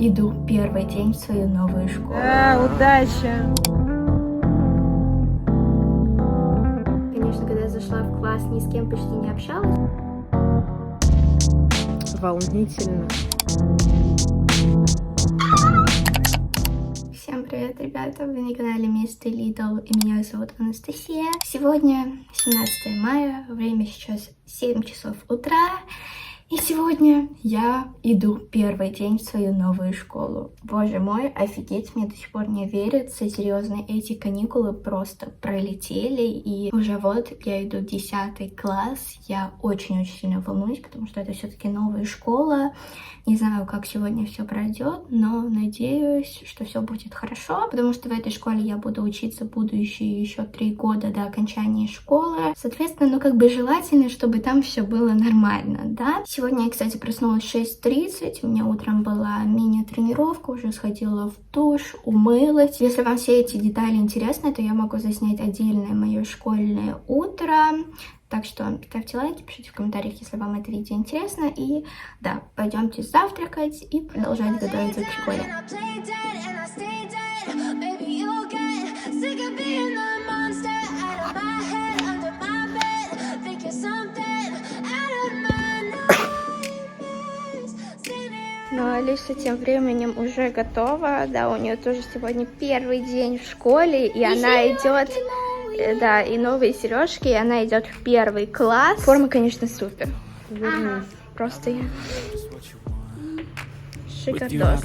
иду первый день в свою новую школу. Да, удачи! Конечно, когда я зашла в класс, ни с кем почти не общалась. Волнительно. Всем привет, ребята! Вы на канале Мистер Лидл, и меня зовут Анастасия. Сегодня 17 мая, время сейчас 7 часов утра. И сегодня я иду первый день в свою новую школу. Боже мой, офигеть, мне до сих пор не верится. Серьезно, эти каникулы просто пролетели. И уже вот я иду в 10 класс. Я очень-очень сильно волнуюсь, потому что это все-таки новая школа. Не знаю, как сегодня все пройдет, но надеюсь, что все будет хорошо, потому что в этой школе я буду учиться будущие еще 3 года до окончания школы. Соответственно, желательно, чтобы там все было нормально, да? Сегодня я, кстати, проснулась в 6:30, у меня утром была мини-тренировка, уже сходила в душ, умылась. Если вам все эти детали интересны, то я могу заснять отдельное мое школьное утро. Так что ставьте лайки, пишите в комментариях, если вам это видео интересно. И да, пойдемте завтракать и продолжать готовиться к школе. Ну, Алиса тем временем уже готова. Да, у нее тоже сегодня первый день в школе, и она идет... Да, и новые сережки, и она идет в первый класс. Форма, конечно, супер. Просто я шикардос.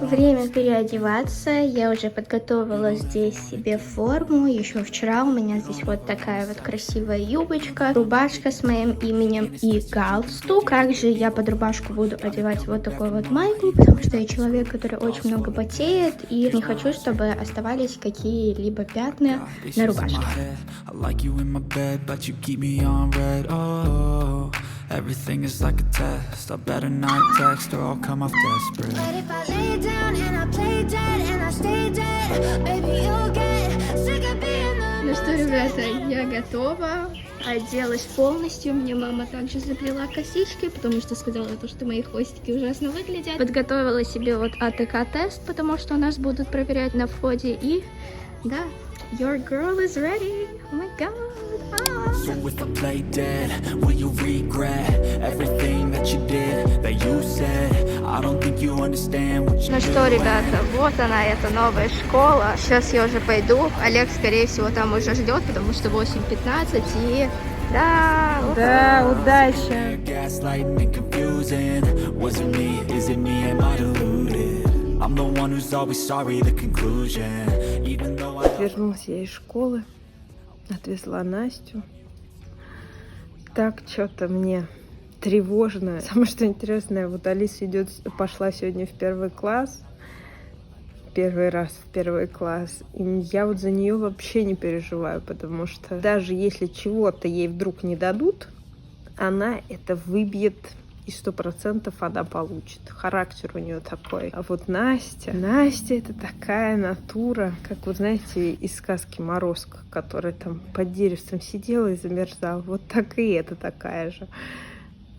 Время переодеваться. Я уже подготовила здесь себе форму. Еще вчера у меня здесь вот такая вот красивая юбочка, рубашка с моим именем и галстук. Также я под рубашку буду одевать вот такую вот майку, потому что я человек, который очень много потеет, и не хочу, чтобы оставались какие-либо пятна на рубашке. Everything is like a test. I better not text or I'll come off desperate. But if I lay down and I play dead and I stay dead, baby, you'll get sick of being the... Ну что, ребята, я готова. Оделась полностью. Мне мама также заплела косички, потому что сказала то, что мои хвостики ужасно выглядят. Подготовила себе вот АТК-тест, потому что нас будут проверять на входе. И да, your girl is ready. Oh my god. So if I play dead, will you regret everything that you did, that you said? I don't think you understand what you did. Ну что, ребята, вот она, эта новая школа. Сейчас я уже пойду. Олег, скорее всего, там уже ждет, потому что 8:15 и... Да, Да, удачи! Gaslighting and confusing. Was it me? Is it me? Am I deluded? I'm the one who's always sorry, the conclusion. Even though I... Вернулась я из школы, отвезла Настю. Так что-то мне тревожно. Самое что интересное, вот Алиса пошла сегодня в первый класс. Первый раз в первый класс. И я вот за нее вообще не переживаю, потому что даже если чего-то ей вдруг не дадут, она это выбьет, и 100% она получит. Характер у нее такой. А вот Настя это такая натура, как вот знаете, из сказки Морозко, которая там под деревцем сидела и замерзала. Вот так и это такая же.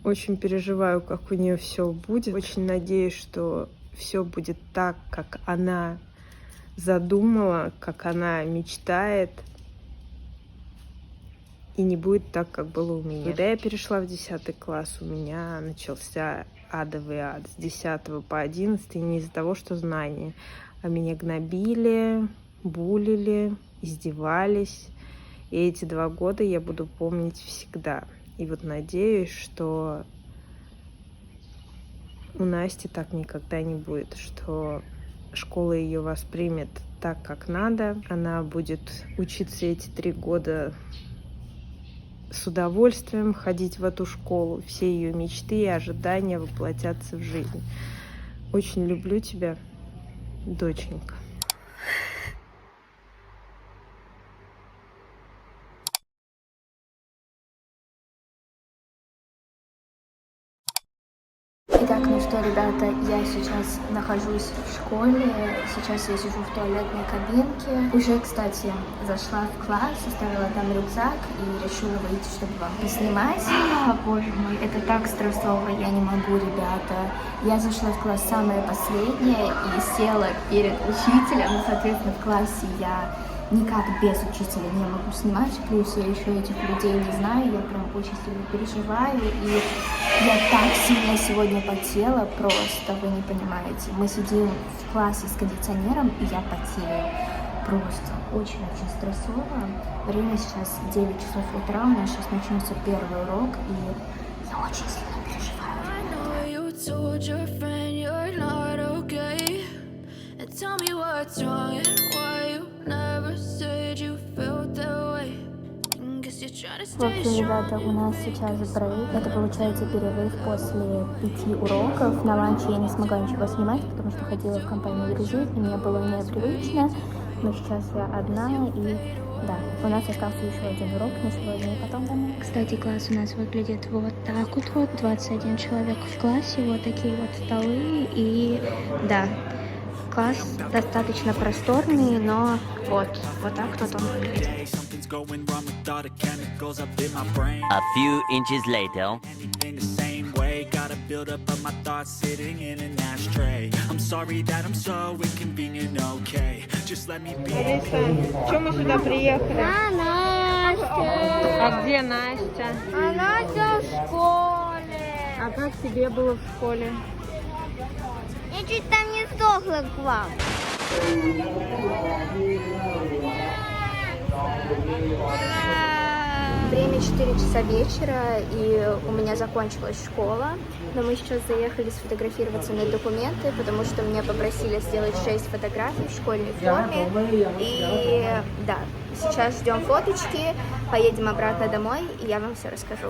Очень переживаю, как у нее все будет. Очень надеюсь, что все будет так, как она задумала, как она мечтает. И не будет так, как было у меня. Когда я перешла в 10 класс, у меня начался адовый ад. С 10 по 11, не из-за того, что знания, а меня гнобили, булили, издевались. И эти 2 года я буду помнить всегда. И вот надеюсь, что у Насти так никогда не будет, что школа ее воспримет так, как надо. Она будет учиться эти 3 года с удовольствием, ходить в эту школу. Все ее мечты и ожидания воплотятся в жизнь. Очень люблю тебя, доченька. Итак, Так, ну что, ребята, я сейчас нахожусь в школе, сейчас я сижу в туалетной кабинке. Уже, кстати, зашла в класс, оставила там рюкзак и решила выйти, чтобы вам поснимать. Боже мой, это так стрессово, я не могу, ребята. Я зашла в класс самая последняя и села перед учителем, соответственно, в классе я никак без учителя не могу снимать, плюс я еще этих людей не знаю, я прям очень сильно переживаю, и я так сильно сегодня потела, просто вы не понимаете. Мы сидим в классе с кондиционером, и я потею. Просто очень-очень стрессово. Время сейчас 9 часов утра, у нас сейчас начнется первый урок, и я очень сильно переживаю. В общем, ребята, у нас сейчас брейк. Это получается перерыв после 5 уроков. На ланче я не смогла ничего снимать, потому что ходила в компанию друзей, и мне было непривычно. Но сейчас я одна, и да, у нас остался еще один урок на сегодня, и потом домой. Кстати, класс у нас выглядит вот так вот. 21 человек в классе, вот такие вот столы, и да, класс достаточно просторный, но вот так вот он выглядит. A few inches later. Gotta build up of my thoughts sitting in an ashtray. I'm sorry that I'm so inconvenient, okay? Just let me be. Алиса, что мы сюда приехали? Настя! А где Настя? А Настя в школе! А как тебе было в школе? Я чуть там не сдохла к вам. Время 4 часа вечера, и у меня закончилась школа, но мы сейчас заехали сфотографироваться на документы, потому что меня попросили сделать 6 фотографий в школьной форме, и да, сейчас ждем фоточки, поедем обратно домой, и я вам все расскажу.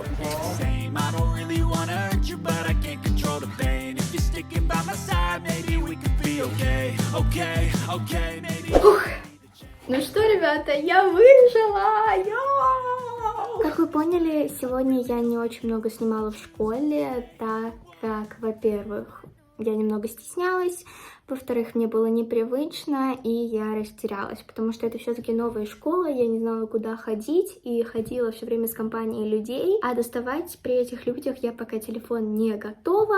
Ух. Ну что, ребята, я выжила! Как вы поняли, сегодня я не очень много снимала в школе, так как, во-первых, я немного стеснялась, во-вторых, мне было непривычно, и я растерялась, потому что это все-таки новая школа, я не знала, куда ходить, и ходила все время с компанией людей, а доставать при этих людях я пока телефон не готова,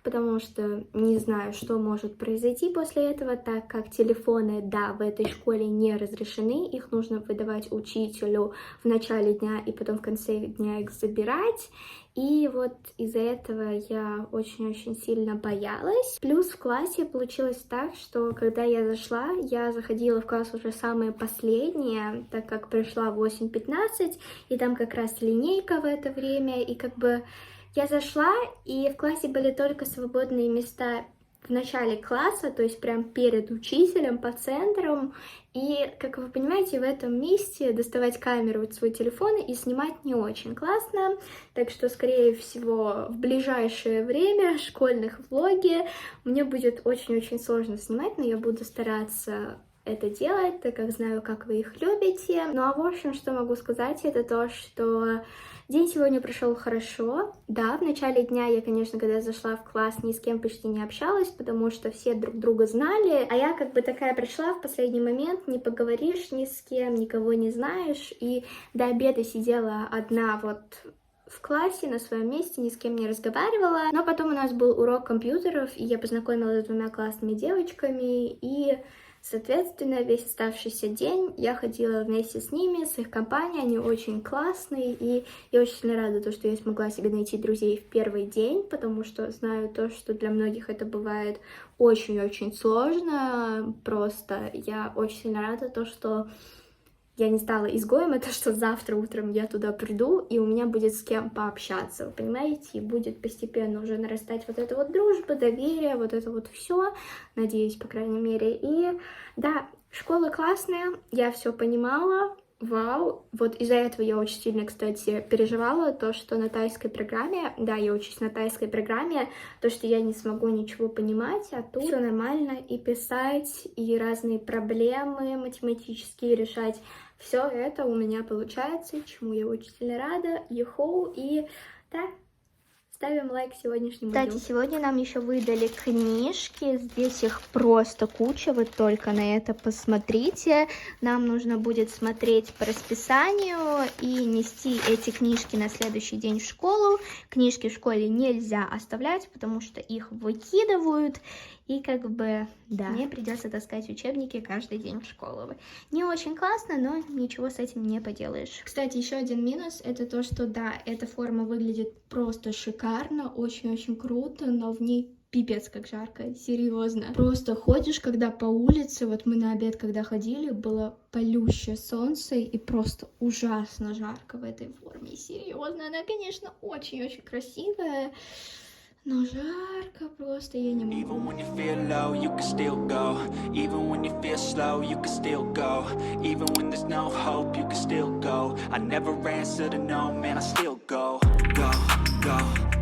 потому что не знаю, что может произойти после этого, так как телефоны, да, в этой школе не разрешены, их нужно выдавать учителю в начале дня и потом в конце дня их забирать. И вот из-за этого я очень-очень сильно боялась. Плюс в классе получилось так, что когда я зашла, я заходила в класс уже самое последнее, так как пришла в 8:15, и там как раз линейка в это время, и как бы я зашла, и в классе были только свободные места в начале класса, то есть прям перед учителем, по центрам. И, как вы понимаете, в этом месте доставать камеру, вот свой телефон и снимать не очень классно. Так что, скорее всего, в ближайшее время школьных влоги мне будет очень-очень сложно снимать, но я буду стараться это делать, так как знаю, как вы их любите. Ну а в общем, что могу сказать, это то, что день сегодня прошел хорошо. Да, в начале дня я, конечно, когда зашла в класс, ни с кем почти не общалась, потому что все друг друга знали, а я как бы такая пришла в последний момент, не поговоришь ни с кем, никого не знаешь, и до обеда сидела одна вот в классе, на своем месте, ни с кем не разговаривала. Но потом у нас был урок компьютеров, и я познакомилась с 2 классными девочками, и соответственно, весь оставшийся день я ходила вместе с ними, с их компанией, они очень классные, и я очень сильно рада, что я смогла себе найти друзей в первый день, потому что знаю то, что для многих это бывает очень-очень сложно, просто я очень сильно рада то, что я не стала изгоем, это что завтра утром я туда приду, и у меня будет с кем пообщаться, вы понимаете, и будет постепенно уже нарастать вот эта вот дружба, доверие, вот это вот все, надеюсь, по крайней мере. И да, школа классная, я все понимала, вау, вот из-за этого я очень сильно, кстати, переживала, то, что на тайской программе, да, я учусь на тайской программе, то, что я не смогу ничего понимать, а тут все нормально, и писать, и разные проблемы математические решать, все это у меня получается, чему я очень сильно рада, и да, Ставим лайк сегодняшнему Кстати, видео. сегодня нам еще выдали книжки. Здесь их просто куча. Вы только на это посмотрите. Нам нужно будет смотреть по расписанию и нести эти книжки на следующий день в школу. Книжки в школе нельзя оставлять, потому что их выкидывают. И как бы, да, мне придется таскать учебники каждый день в школу. Не очень классно, но ничего с этим не поделаешь. Кстати, еще один минус, это то, что, да, эта форма выглядит просто шикарно, очень-очень круто, но в ней пипец как жарко, серьезно. Просто ходишь, когда по улице, вот мы на обед, когда ходили, было палющее солнце, и просто ужасно жарко в этой форме, серьезно. Она, конечно, очень-очень красивая, но жарко просто, я не могу. Even when you feel low, you can still go. Even when you feel slow, you can still go. Even when there's no hope, you can still go. I never answer to no, man, I still go. Go, go,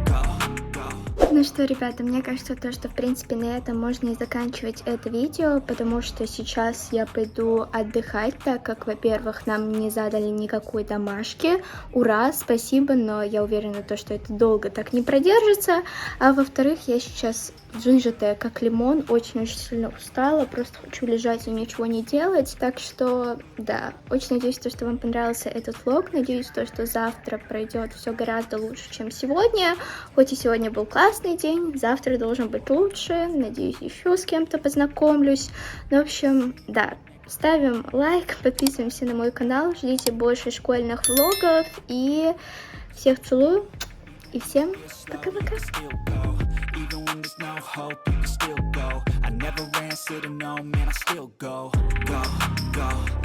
go, go. Ну что, ребята, мне кажется, то, что в принципе на этом можно и заканчивать это видео, потому что сейчас я пойду отдыхать, так как, во-первых, нам не задали никакой домашки, ура, спасибо, но я уверена, то, что это долго так не продержится, а во-вторых, я сейчас выжатая как лимон, очень-очень сильно устала, просто хочу лежать и ничего не делать, так что, да, очень надеюсь, то, что вам понравился этот влог, надеюсь, то, что завтра пройдет все гораздо лучше, чем сегодня, хоть и сегодня был классный день, завтра должен быть лучше, надеюсь, еще с кем-то познакомлюсь, ну, в общем, да, ставим лайк, подписываемся на мой канал, ждите больше школьных влогов, и всех целую, и всем пока-пока. Even when there's no hope, you can still go. I never answer to no, man, I still go. Go, go.